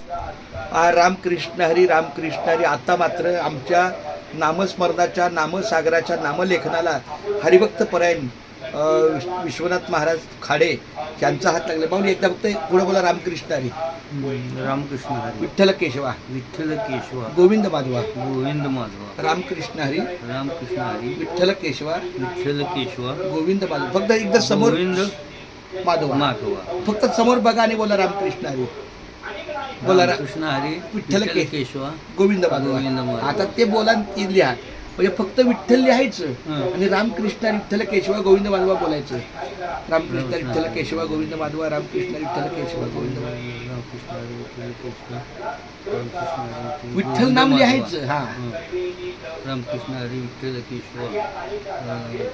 रामकृष्ण हरी. आता मात्र आमच्या नामस्मरणाच्या, नामसागराच्या, नामलेखनाला हरिभक्त परायण विश्वनाथ महाराज खाडे यांचा हात लागला. पाहून एकदा फक्त पुढे बोला, रामकृष्ण हरी. रामकृष्ण हरी. विठ्ठल केशवा. विठ्ठल केशवा. गोविंद माधवा. गोविंद माधवा. रामकृष्ण हरी. रामकृष्ण हरी. विठ्ठल केशवा. विठ्ठल केशवा. गोविंद माधवा. फक्त एकदा समोर गोविंद माधवा. माधवा. फक्त समोर बघा आणि बोला, रामकृष्ण हरी. बोला, रामकृष्ण हरी. विठ्ठल केशवा. गोविंद गोविंद माधवा. माधवा. आता ते बोला आणि लिहा. म्हणजे फक्त विठ्ठल लिहायचं हं. आणि रामकृष्ण विठ्ठल केशवा गोविंद माधवा बोलायचं. रामकृष्ण विठ्ठल केशवा गोविंद माधवा. रामकृष्ण विठ्ठल केशवा गोविंद माधवा. रामकृष्ण हरी. विठ्ठल केशवा. रामकृष्ण हरी. विठ्ठल नाम लिहायचं. हा, रामकृष्ण हरी. विठ्ठल केशवा.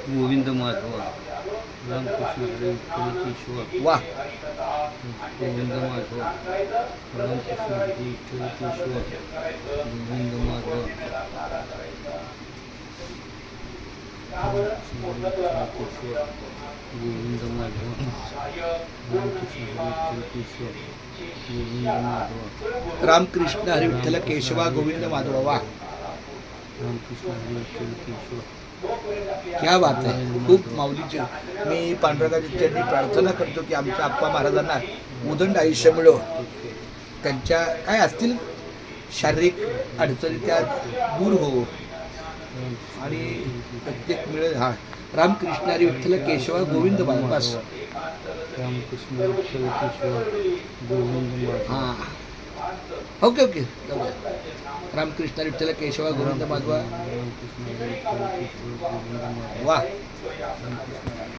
गोविंद माधवा. रामकृष्ण हरी. विठ्ठल केशवा. वा. गोविंद माधवा. रामकृष्ण हरी. विठ्ठल केशवा. गोविंद माधवा. गोविंद माधवा. रामकृष्ण हरी विठ्ठल केशवा गोविंद माधवा. वा, रामकृष्ण हरी. विठ्ठल केशवा. क्या बात आहे. खूप माऊलीचे. मी पांडुरंगाची चरणी प्रार्थना करतो की आमच्या आप्पा महाराजांना उदंड आयुष्य मिळो. त्यांच्या काय असतील शारीरिक अडचणी त्या दूर हो आणि प्रत्येक मिळेल. हा, रामकृष्ण हरी विठ्ठल केशवा गोविंद माधवा. रामकृष्ण विठ्ठल केशवा. गोविंद माधवा. हा, ओके ओके. रामकृष्ण हरी विठ्ठल केशवा गोविंद माधवा. रामकृष्ण हरी. विठ्ठल केशवा. गोविंद माधवा. वा.